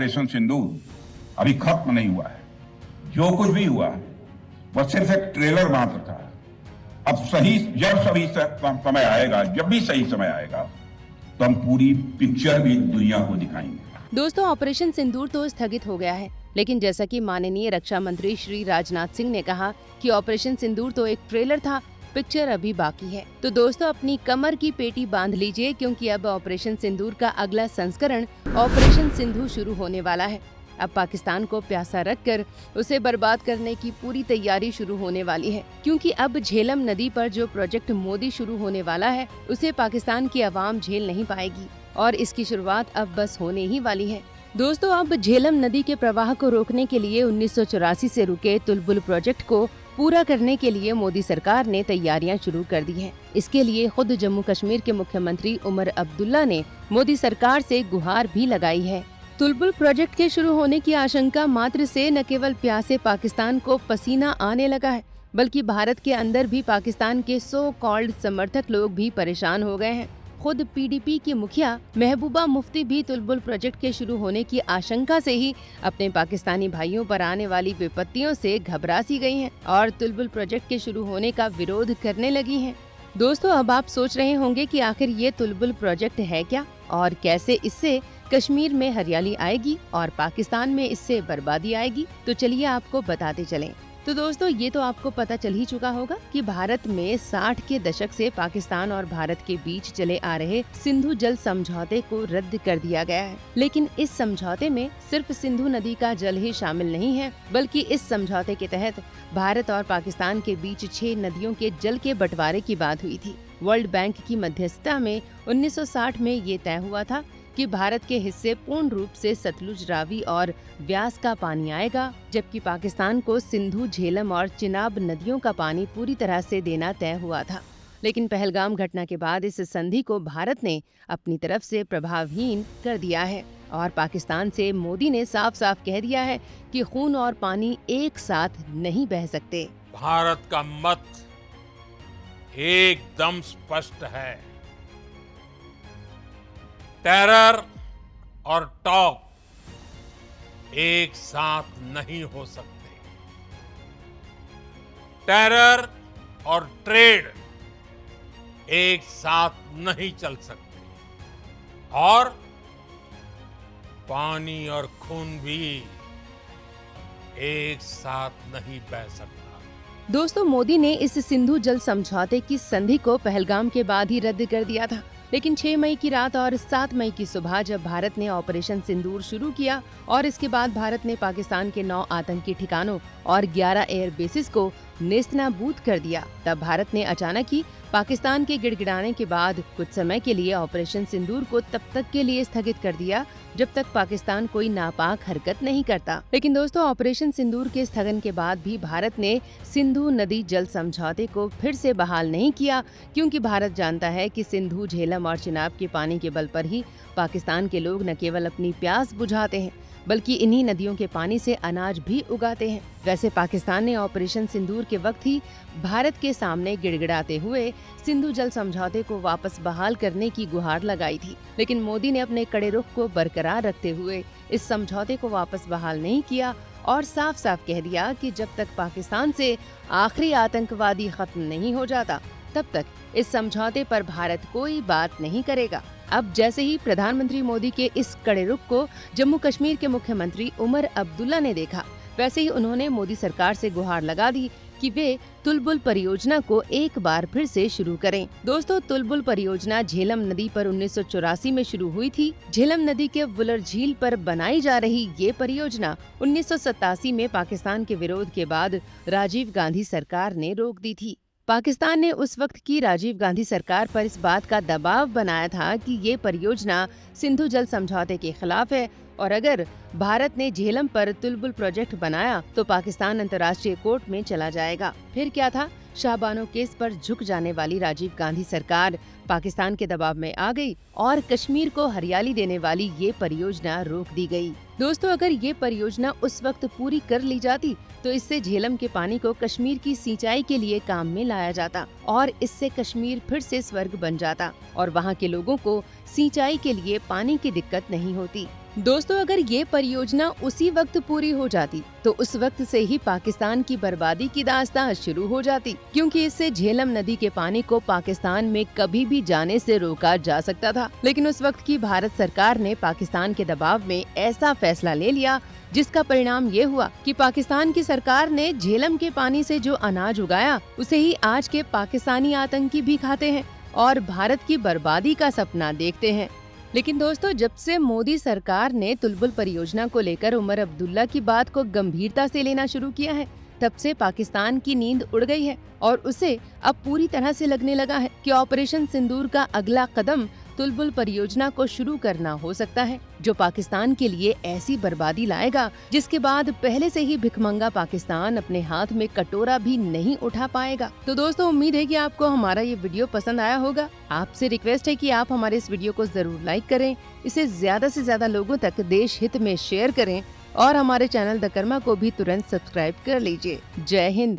Operation सिंदूर अभी खत्म नहीं हुआ है। जो कुछ भी हुआ वह सिर्फ एक ट्रेलर मात्र था। अब जब समय आएगा, जब भी सही समय आएगा, तो हम पूरी पिक्चर भी दुनिया को दिखाएंगे। दोस्तों, ऑपरेशन सिंदूर तो स्थगित हो गया है, लेकिन जैसा कि माननीय रक्षा मंत्री श्री राजनाथ सिंह ने कहा कि ऑपरेशन सिंदूर तो एक ट्रेलर था, पिक्चर अभी बाकी है। तो दोस्तों, अपनी कमर की पेटी बांध लीजिए, क्योंकि अब ऑपरेशन सिंदूर का अगला संस्करण ऑपरेशन सिंधु शुरू होने वाला है। अब पाकिस्तान को प्यासा रखकर उसे बर्बाद करने की पूरी तैयारी शुरू होने वाली है, क्योंकि अब झेलम नदी पर जो प्रोजेक्ट मोदी शुरू होने वाला है, उसे पाकिस्तान की आवाम झेल नहीं पाएगी और इसकी शुरुआत अब बस होने ही वाली है। दोस्तों, अब झेलम नदी के प्रवाह को रोकने के लिए 1984 से रुके तुलबुल प्रोजेक्ट को पूरा करने के लिए मोदी सरकार ने तैयारियां शुरू कर दी हैं। इसके लिए खुद जम्मू कश्मीर के मुख्यमंत्री उमर अब्दुल्ला ने मोदी सरकार से गुहार भी लगाई है। तुलबुल प्रोजेक्ट के शुरू होने की आशंका मात्र से न केवल प्यासे पाकिस्तान को पसीना आने लगा है, बल्कि भारत के अंदर भी पाकिस्तान के सो कॉल्ड समर्थक लोग भी परेशान हो गए हैं। खुद पीडीपी की मुखिया महबूबा मुफ्ती भी तुलबुल प्रोजेक्ट के शुरू होने की आशंका से ही अपने पाकिस्तानी भाइयों पर आने वाली विपत्तियों से घबरा सी गई हैं और तुलबुल प्रोजेक्ट के शुरू होने का विरोध करने लगी हैं। दोस्तों, अब आप सोच रहे होंगे कि आखिर ये तुलबुल प्रोजेक्ट है क्या और कैसे इससे कश्मीर में हरियाली आएगी और पाकिस्तान में इससे बर्बादी आएगी। तो चलिए आपको बताते चलें। तो दोस्तों, ये तो आपको पता चल ही चुका होगा कि भारत में 60 के दशक से पाकिस्तान और भारत के बीच चले आ रहे सिंधु जल समझौते को रद्द कर दिया गया है। लेकिन इस समझौते में सिर्फ सिंधु नदी का जल ही शामिल नहीं है, बल्कि इस समझौते के तहत भारत और पाकिस्तान के बीच 6 नदियों के जल के बंटवारे की बात हुई थी। वर्ल्ड बैंक की मध्यस्थता में 1960 में ये तय हुआ था कि भारत के हिस्से पूर्ण रूप से सतलुज, रावी और व्यास का पानी आएगा, जबकि पाकिस्तान को सिंधु, झेलम और चिनाब नदियों का पानी पूरी तरह से देना तय हुआ था। लेकिन पहलगाम घटना के बाद इस संधि को भारत ने अपनी तरफ से प्रभावहीन कर दिया है और पाकिस्तान से मोदी ने साफ साफ कह दिया है कि खून और पानी एक साथ नहीं बह सकते। भारत का मत एकदम स्पष्ट है। टेरर और टॉक एक साथ नहीं हो सकते। टेरर और ट्रेड एक साथ नहीं चल सकते और पानी और खून भी एक साथ नहीं बह सकता। दोस्तों, मोदी ने इस सिंधु जल समझौते की संधि को पहलगाम के बाद ही रद्द कर दिया था। लेकिन 6 मई की रात और 7 मई की सुबह जब भारत ने ऑपरेशन सिंदूर शुरू किया और इसके बाद भारत ने पाकिस्तान के 9 आतंकी ठिकानों और 11 एयर बेसिस को नेस्तनाबूद कर दिया, तब भारत ने अचानक ही पाकिस्तान के गिड़गिड़ाने के बाद कुछ समय के लिए ऑपरेशन सिंदूर को तब तक के लिए स्थगित कर दिया जब तक पाकिस्तान कोई नापाक हरकत नहीं करता। लेकिन दोस्तों, ऑपरेशन सिंदूर के स्थगन के बाद भी भारत ने सिंधु नदी जल समझौते को फिर से बहाल नहीं किया, क्योंकि भारत जानता है कि सिंधु, झेलम और चिनाब के पानी के बल पर ही पाकिस्तान के लोग न केवल अपनी प्यास बुझाते हैं, बल्कि इन्हीं नदियों के पानी से अनाज भी उगाते हैं। वैसे पाकिस्तान ने ऑपरेशन सिंदूर के वक्त ही भारत के सामने गिड़गिड़ाते हुए सिंधु जल समझौते को वापस बहाल करने की गुहार लगाई थी, लेकिन मोदी ने अपने कड़े रुख को बरकरार रखते हुए इस समझौते को वापस बहाल नहीं किया और साफ साफ कह दिया कि जब तक पाकिस्तान से आखिरी आतंकवादी खत्म नहीं हो जाता, तब तक इस समझौते पर भारत कोई बात नहीं करेगा। अब जैसे ही प्रधानमंत्री मोदी के इस कड़े रुख को जम्मू कश्मीर के मुख्यमंत्री उमर अब्दुल्ला ने देखा, वैसे ही उन्होंने मोदी सरकार से गुहार लगा दी कि वे तुलबुल परियोजना को एक बार फिर से शुरू करें। दोस्तों, तुलबुल परियोजना झेलम नदी पर 1984 में शुरू हुई थी। झेलम नदी के वुलर झील पर बनाई जा रही ये परियोजना 1987 में पाकिस्तान के विरोध के बाद राजीव गांधी सरकार ने रोक दी थी। पाकिस्तान ने उस वक्त की राजीव गांधी सरकार पर इस बात का दबाव बनाया था कि ये परियोजना सिंधु जल समझौते के खिलाफ है और अगर भारत ने झेलम पर तुलबुल प्रोजेक्ट बनाया तो पाकिस्तान अंतर्राष्ट्रीय कोर्ट में चला जाएगा। फिर क्या था, शाहबानो केस पर झुक जाने वाली राजीव गांधी सरकार पाकिस्तान के दबाव में आ गई और कश्मीर को हरियाली देने वाली ये परियोजना रोक दी गई। दोस्तों, अगर ये परियोजना उस वक्त पूरी कर ली जाती तो इससे झेलम के पानी को कश्मीर की सिंचाई के लिए काम में लाया जाता और इससे कश्मीर फिर से स्वर्ग बन जाता और वहाँ के लोगों को सिंचाई के लिए पानी की दिक्कत नहीं होती। दोस्तों, अगर ये परियोजना उसी वक्त पूरी हो जाती तो उस वक्त से ही पाकिस्तान की बर्बादी की दास्तान शुरू हो जाती, क्योंकि इससे झेलम नदी के पानी को पाकिस्तान में कभी भी जाने से रोका जा सकता था। लेकिन उस वक्त की भारत सरकार ने पाकिस्तान के दबाव में ऐसा फैसला ले लिया, जिसका परिणाम ये हुआ कि पाकिस्तान की सरकार ने झेलम के पानी से जो अनाज उगाया उसे ही आज के पाकिस्तानी आतंकी भी खाते हैं और भारत की बर्बादी का सपना देखते हैं। लेकिन दोस्तों, जब से मोदी सरकार ने तुलबुल परियोजना को लेकर उमर अब्दुल्ला की बात को गंभीरता से लेना शुरू किया है, तब से पाकिस्तान की नींद उड़ गई है और उसे अब पूरी तरह से लगने लगा है कि ऑपरेशन सिंदूर का अगला कदम तुलबुल परियोजना को शुरू करना हो सकता है, जो पाकिस्तान के लिए ऐसी बर्बादी लाएगा जिसके बाद पहले से ही भिखमंगा पाकिस्तान अपने हाथ में कटोरा भी नहीं उठा पाएगा। तो दोस्तों, उम्मीद है कि आपको हमारा ये वीडियो पसंद आया होगा। आपसे रिक्वेस्ट है कि आप हमारे इस वीडियो को जरूर लाइक करें, इसे ज्यादा से ज्यादा लोगों तक देश हित में शेयर करें और हमारे चैनल द कर्मा को भी तुरंत सब्सक्राइब कर लीजिए। जय हिंद।